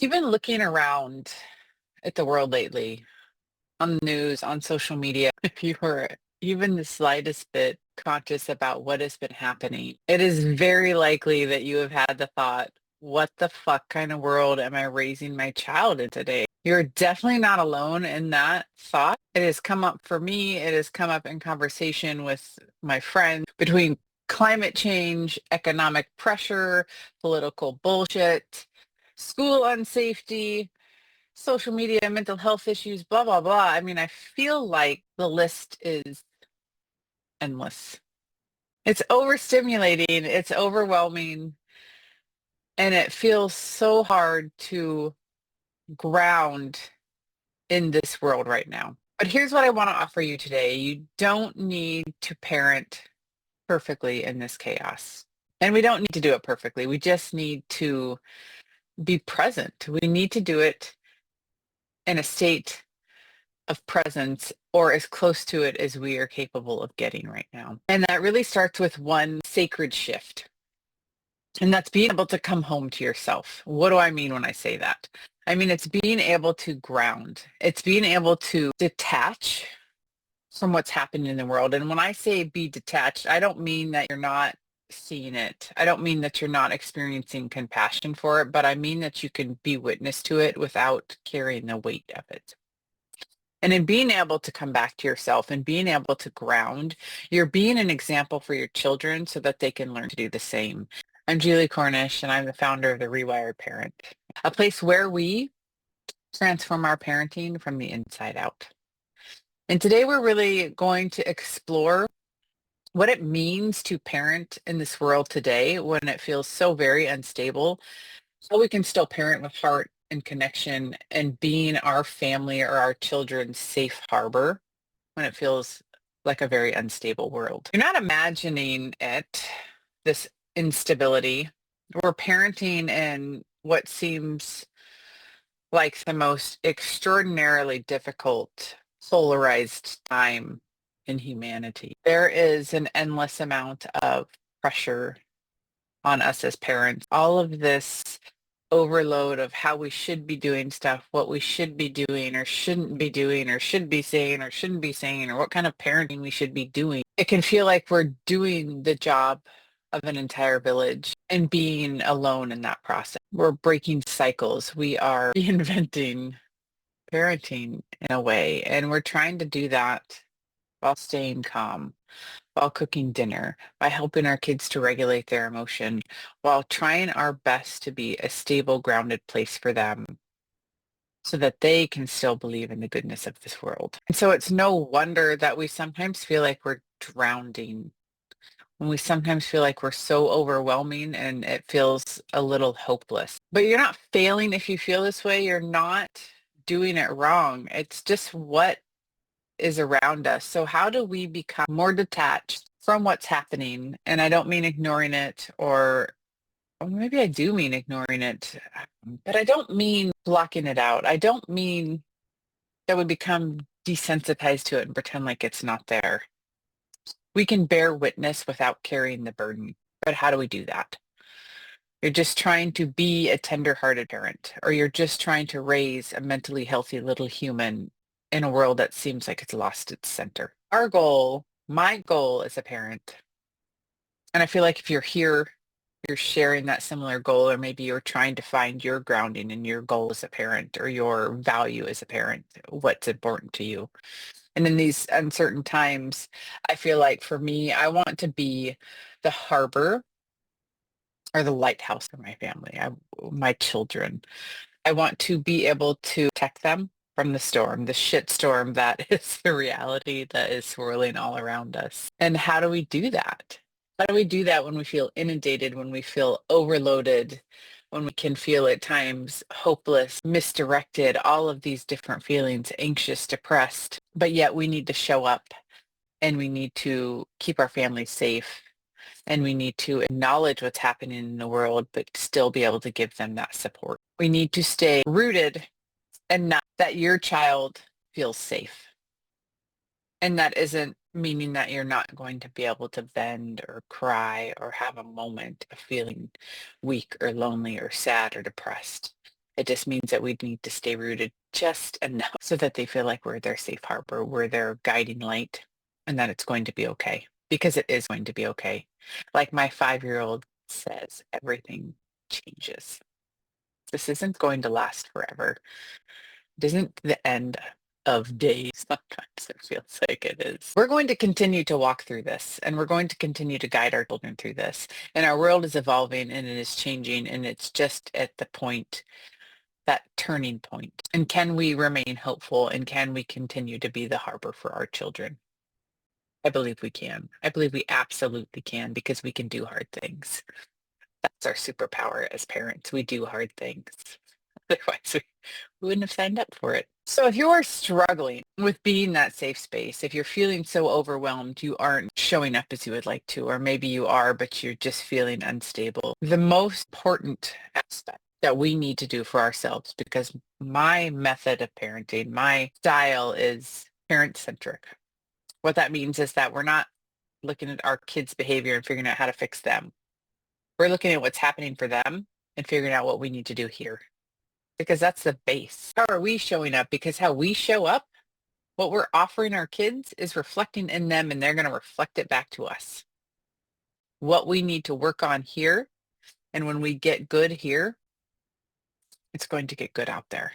You've been looking around at the world lately on the news, on social media. If you were even the slightest bit conscious about what has been happening, it is very likely that you have had the thought, what the fuck kind of world am I raising my child in today? You're definitely not alone in that thought. It has come up for me. It has come up in conversation with my friends between climate change, economic pressure, political bullshit, school unsafety, social media, mental health issues, blah, blah, blah. I mean, I feel like the list is endless. It's overstimulating, it's overwhelming, and it feels so hard to ground in this world right now. But here's what I want to offer you today. You don't need to parent perfectly in this chaos. And we don't need to do it perfectly. We just need to be present. We need to do it in a state of presence or as close to it as we are capable of getting right now. And that really starts with one sacred shift. And that's being able to come home to yourself. What do I mean when I say that? I mean, it's being able to ground. It's being able to detach from what's happening in the world. And when I say be detached, I don't mean that you're not seeing it. I don't mean that you're not experiencing compassion for it, but I mean that you can be witness to it without carrying the weight of it. And in being able to come back to yourself and being able to ground, you're being an example for your children so that they can learn to do the same. I'm Julie Cornish, and I'm the founder of the Rewired Parent, a place where we transform our parenting from the inside out. And today we're really going to explore what it means to parent in this world today when it feels so very unstable, how we can still parent with heart and connection and being our family or our children's safe harbor when it feels like a very unstable world. You're not imagining it, this instability. We're parenting in what seems like the most extraordinarily difficult, polarized time in humanity. There is an endless amount of pressure on us as parents. All of this overload of how we should be doing stuff, what we should be doing or shouldn't be doing or should be saying or shouldn't be saying or what kind of parenting we should be doing. It can feel like we're doing the job of an entire village and being alone in that process. We're breaking cycles. We are reinventing parenting in a way, and we're trying to do that while staying calm, while cooking dinner, by helping our kids to regulate their emotion, while trying our best to be a stable, grounded place for them so that they can still believe in the goodness of this world. And so it's no wonder that we sometimes feel like we're drowning, when we sometimes feel like we're so overwhelming and it feels a little hopeless. But you're not failing if you feel this way. You're not doing it wrong. It's just what is around us. So how do we become more detached from what's happening? And I don't mean ignoring it, or maybe I do mean ignoring it, but I don't mean blocking it out. I don't mean that we become desensitized to it and pretend like it's not there. We can bear witness without carrying the burden. But how do we do that? You're just trying to be a tender-hearted parent, or you're just trying to raise a mentally healthy little human in a world that seems like it's lost its center. Our goal, my goal as a parent, and I feel like if you're here, you're sharing that similar goal, or maybe you're trying to find your grounding in your goal as a parent or your value as a parent, what's important to you. And in these uncertain times, I feel like for me, I want to be the harbor or the lighthouse for my family, my children. I want to be able to protect them from the storm, the shit storm that is the reality that is swirling all around us. And how do we do that? How do we do that when we feel inundated, when we feel overloaded, when we can feel at times hopeless, misdirected, all of these different feelings, anxious, depressed, but yet we need to show up and we need to keep our family safe and we need to acknowledge what's happening in the world, but still be able to give them that support. We need to stay rooted and not that your child feels safe. And that isn't meaning that you're not going to be able to bend or cry or have a moment of feeling weak or lonely or sad or depressed. It just means that we need to stay rooted just enough so that they feel like we're their safe harbor, we're their guiding light, and that it's going to be okay because it is going to be okay. Like my 5-year-old says, everything changes. This isn't going to last forever. It isn't the end of days. Sometimes it feels like it is. We're going to continue to walk through this, and we're going to continue to guide our children through this. And our world is evolving and it is changing, and it's just at the point, that turning point. And can we remain hopeful, and can we continue to be the harbor for our children? I believe we can. I believe we absolutely can, because we can do hard things. That's our superpower as parents. We do hard things. Otherwise, we wouldn't have signed up for it. So if you're struggling with being that safe space, if you're feeling so overwhelmed, you aren't showing up as you would like to, or maybe you are, but you're just feeling unstable, the most important aspect that we need to do for ourselves, because my method of parenting, my style is parent-centric. What that means is that we're not looking at our kids' behavior and figuring out how to fix them. We're looking at what's happening for them and figuring out what we need to do here, because that's the base. How are we showing up? Because how we show up, what we're offering our kids is reflecting in them, and they're going to reflect it back to us. What we need to work on here, and when we get good here, it's going to get good out there.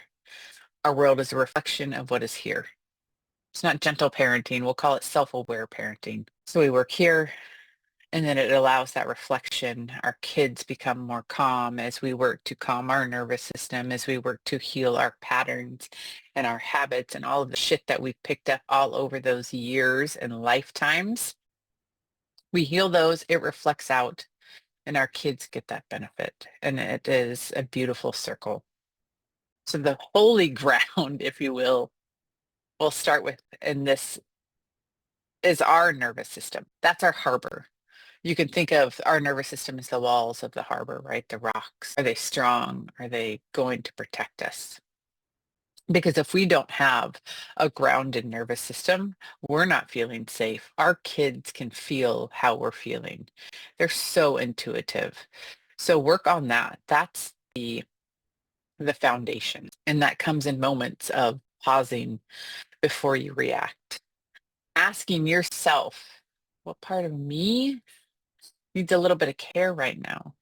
Our world is a reflection of what is here. It's not gentle parenting. We'll call it self-aware parenting. So we work here, and then it allows that reflection. Our kids become more calm as we work to calm our nervous system, as we work to heal our patterns and our habits and all of the shit that we've picked up all over those years and lifetimes. We heal those, it reflects out, and our kids get that benefit. And it is a beautiful circle. So the holy ground, if you will, we'll start with, and this is our nervous system. That's our harbor. You can think of our nervous system as the walls of the harbor, right? The rocks. Are they strong? Are they going to protect us? Because if we don't have a grounded nervous system, we're not feeling safe. Our kids can feel how we're feeling. They're so intuitive. So work on that. That's the foundation. And that comes in moments of pausing before you react. Asking yourself, what part of me needs a little bit of care right now?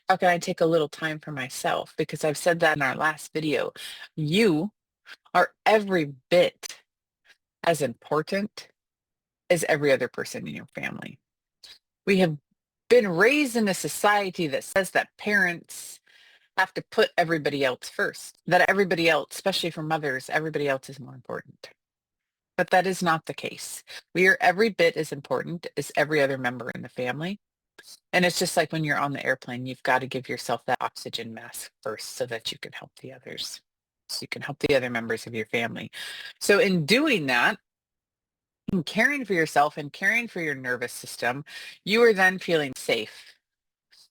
How can I take a little time for myself? Because I've said that in our last video. You are every bit as important as every other person in your family. We have been raised in a society that says that parents have to put everybody else first, that everybody else, especially for mothers, everybody else is more important. But that is not the case. We are every bit as important as every other member in the family. And it's just like when you're on the airplane, you've got to give yourself that oxygen mask first so that you can help the others. So you can help the other members of your family. So in doing that, in caring for yourself and caring for your nervous system, you are then feeling safe.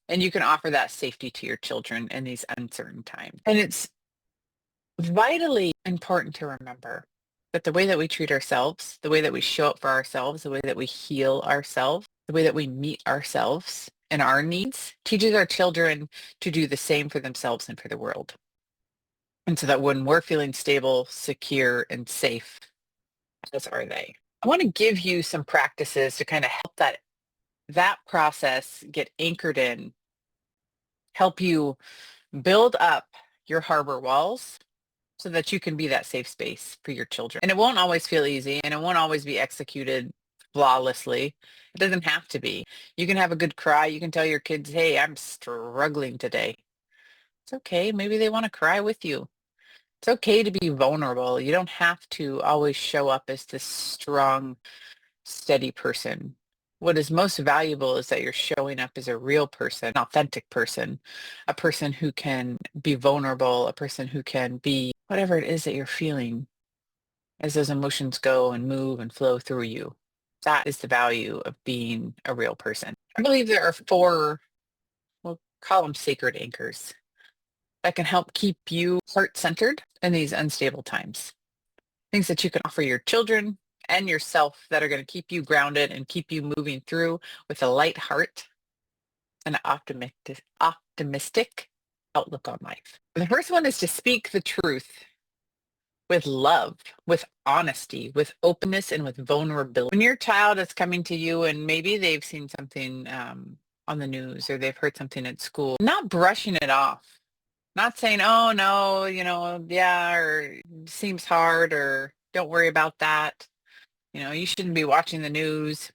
And you can offer that safety to your children in these uncertain times. And it's vitally important to remember that the way that we treat ourselves, the way that we show up for ourselves, the way that we heal ourselves, the way that we meet ourselves and our needs teaches our children to do the same for themselves and for the world. And so that when we're feeling stable, secure, and safe, as are they. I want to give you some practices to kind of help that process get anchored in, help you build up your harbor walls so that you can be that safe space for your children. And it won't always feel easy, and it won't always be executed flawlessly. It doesn't have to be. You can have a good cry. You can tell your kids, hey, I'm struggling today. It's okay. Maybe they want to cry with you. It's okay to be vulnerable. You don't have to always show up as this strong, steady person. What is most valuable is that you're showing up as a real person, an authentic person, a person who can be vulnerable, a person who can be whatever it is that you're feeling as those emotions go and move and flow through you. That is the value of being a real person. I believe there are 4, we'll call them sacred anchors, that can help keep you heart-centered in these unstable times. Things that you can offer your children and yourself that are going to keep you grounded and keep you moving through with a light heart and optimistic outlook on life. The first one is to speak the truth with love, with honesty, with openness, and with vulnerability. When your child is coming to you and maybe they've seen something on the news or they've heard something at school, not brushing it off, not saying, oh no, yeah, or seems hard, or don't worry about that. You shouldn't be watching the news.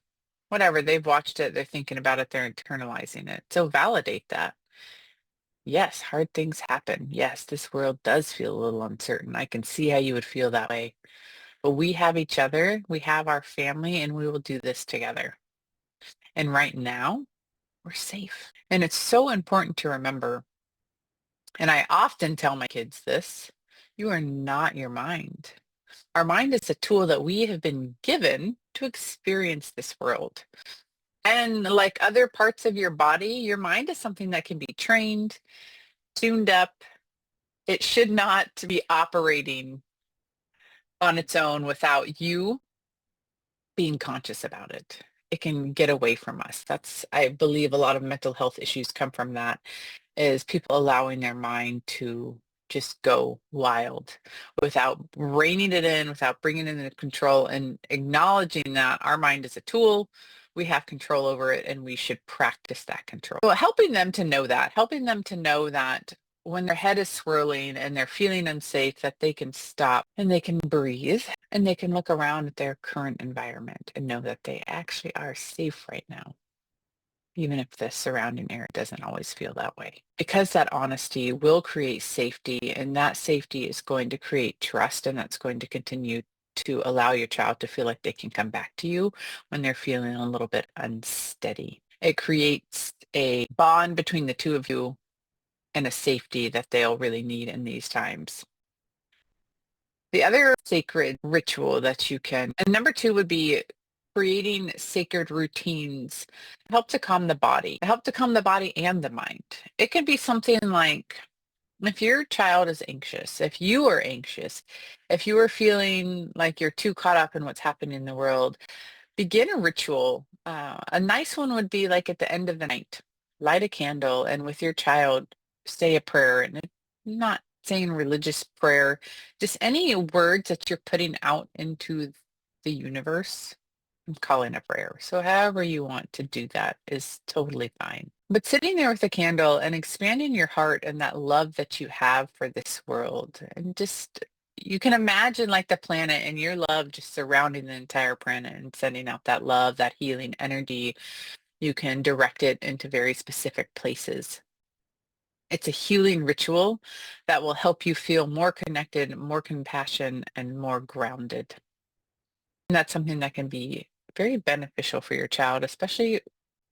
Whatever, they've watched it, they're thinking about it, they're internalizing it. So validate that. Yes, hard things happen. Yes, this world does feel a little uncertain. I can see how you would feel that way. But we have each other, we have our family, and we will do this together. And right now, we're safe. And it's so important to remember, and I often tell my kids this, you are not your mind. Our mind is a tool that we have been given to experience this world. And like other parts of your body, your mind is something that can be trained, tuned up. It should not be operating on its own without you being conscious about it. It can get away from us. I believe a lot of mental health issues come from that, is people allowing their mind to just go wild without reining it in, without bringing it into control, and acknowledging that our mind is a tool. We have control over it, and we should practice that control. So helping them to know that when their head is swirling and they're feeling unsafe, that they can stop and they can breathe and they can look around at their current environment and know that they actually are safe right now, even if the surrounding area doesn't always feel that way. Because that honesty will create safety, and that safety is going to create trust, and that's going to continue to allow your child to feel like they can come back to you when they're feeling a little bit unsteady. It creates a bond between the two of you and a safety that they'll really need in these times. The other sacred ritual that you can, and number two would be creating sacred routines, help to calm the body, and the mind. It can be something like, if your child is anxious, if you are anxious, if you are feeling like you're too caught up in what's happening in the world, begin a ritual. A nice one would be like at the end of the night, light a candle and with your child say a prayer, and not saying religious prayer, just any words that you're putting out into the universe. I'm calling a prayer. So however you want to do that is totally fine. But sitting there with a candle and expanding your heart and that love that you have for this world, and just you can imagine like the planet and your love just surrounding the entire planet and sending out that love, that healing energy. You can direct it into very specific places. It's a healing ritual that will help you feel more connected, more compassion, and more grounded. And that's something that can be very beneficial for your child, especially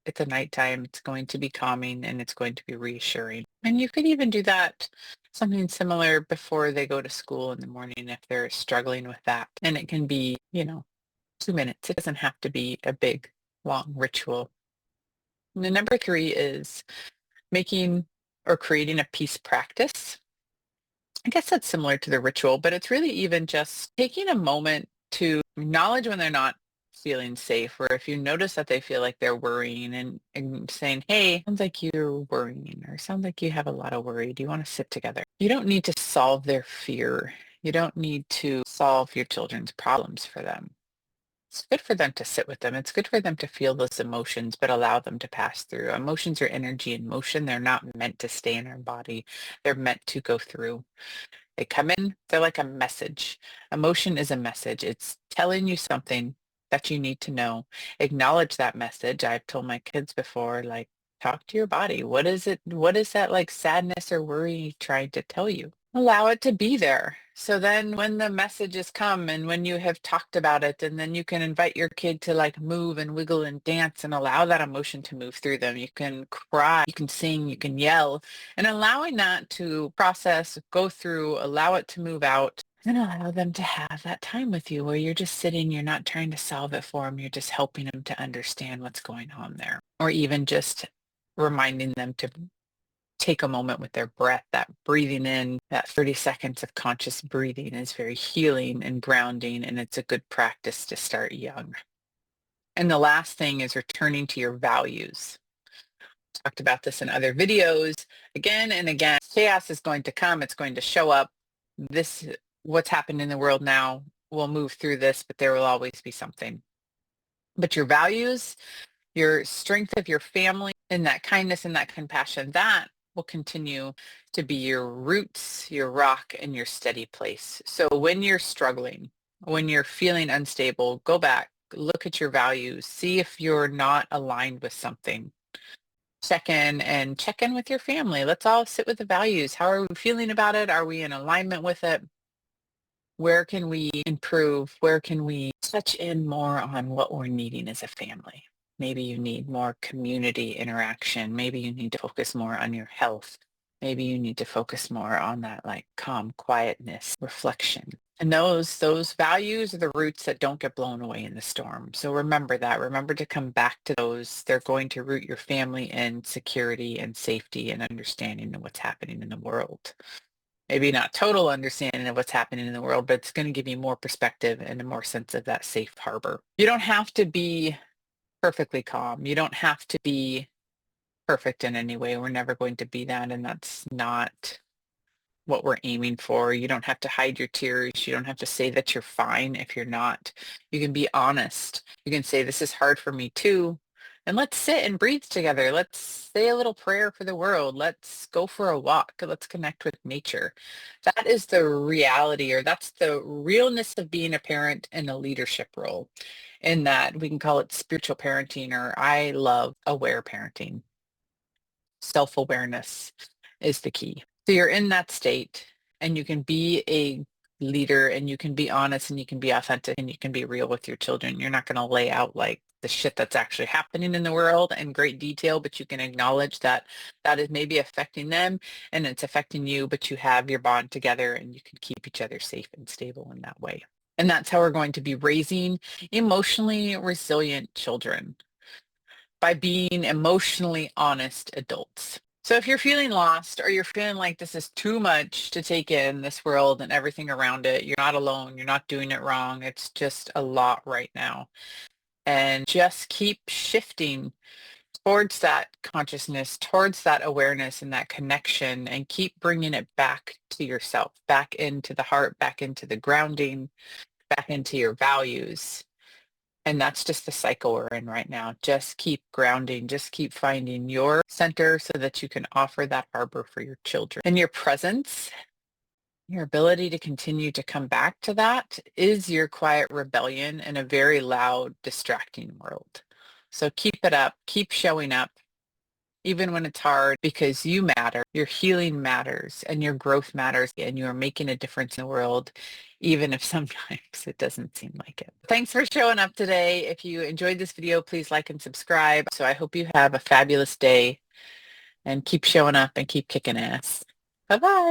at the nighttime. It's going to be calming and it's going to be reassuring. And you could even do that, something similar before they go to school in the morning if they're struggling with that. And it can be, 2 minutes. It doesn't have to be a big, long ritual. And the number three is making or creating a peace practice. I guess that's similar to the ritual, but it's really even just taking a moment to acknowledge when they're not feeling safe, or if you notice that they feel like they're worrying, and saying, hey, sounds like you're worrying, or sounds like you have a lot of worry. Do you want to sit together? You don't need to solve their fear. You don't need to solve your children's problems for them. It's good for them to sit with them. It's good for them to feel those emotions, but allow them to pass through. Emotions are energy in motion. They're not meant to stay in our body. They're meant to go through. They come in, they're like a message. Emotion is a message. It's telling you something that you need to know. Acknowledge that message. I've told my kids before, like, talk to your body. What is it? What is that like sadness or worry trying to tell you? Allow it to be there. So then when the messages come and when you have talked about it, and then you can invite your kid to like move and wiggle and dance and allow that emotion to move through them. You can cry, you can sing, you can yell, and allowing that to process, go through, allow it to move out, and allow them to have that time with you where you're just sitting, you're not trying to solve it for them, you're just helping them to understand what's going on there. Or even just reminding them to take a moment with their breath. That breathing in, that 30 seconds of conscious breathing is very healing and grounding, and it's a good practice to start young. And the last thing is returning to your values. talked about this in other videos again and again. Chaos is going to come. It's going to show up. What's happened in the world now, we'll move through this, but there will always be something. But your values, your strength of your family, and that kindness and that compassion, that will continue to be your roots, your rock, and your steady place. So when you're struggling, when you're feeling unstable, go back, look at your values, see if you're not aligned with something. Check in with your family. Let's all sit with the values. How are we feeling about it? Are we in alignment with it? Where can we improve? Where can we touch in more on what we're needing as a family? Maybe you need more community interaction. Maybe you need to focus more on your health. Maybe you need to focus more on that like calm quietness, reflection. And those values are the roots that don't get blown away in the storm. So remember that. Remember to come back to those. They're going to root your family in security and safety and understanding of what's happening in the world. Maybe not total understanding of what's happening in the world, but it's going to give you more perspective and a more sense of that safe harbor. You don't have to be perfectly calm. You don't have to be perfect in any way. We're never going to be that, and that's not what we're aiming for. You don't have to hide your tears. You don't have to say that you're fine if you're not. You can be honest. You can say, this is hard for me too. And let's sit and breathe together. Let's say a little prayer for the world. Let's go for a walk. Let's connect with nature. That is the reality, or that's the realness of being a parent in a leadership role. In that we can call it spiritual parenting, or I love aware parenting. Self-awareness is the key. So you're in that state and you can be a leader and you can be honest and you can be authentic and you can be real with your children. You're not going to lay out like the shit that's actually happening in the world in great detail, but you can acknowledge that that is maybe affecting them and it's affecting you, but you have your bond together and you can keep each other safe and stable in that way. And that's how we're going to be raising emotionally resilient children, by being emotionally honest adults. So if you're feeling lost or you're feeling like this is too much to take in, this world and everything around it, you're not alone. You're not doing it wrong. It's just a lot right now. And just keep shifting towards that consciousness, towards that awareness and that connection, and keep bringing it back to yourself, back into the heart, back into the grounding, back into your values. And that's just the cycle we're in right now. Just keep grounding, just keep finding your center so that you can offer that harbor for your children. And your presence, your ability to continue to come back to that is your quiet rebellion in a very loud, distracting world. So keep it up, keep showing up, even when it's hard, because you matter, your healing matters, and your growth matters, and you are making a difference in the world, even if sometimes it doesn't seem like it. Thanks for showing up today. If you enjoyed this video, please like and subscribe. So I hope you have a fabulous day and keep showing up and keep kicking ass. Bye-bye.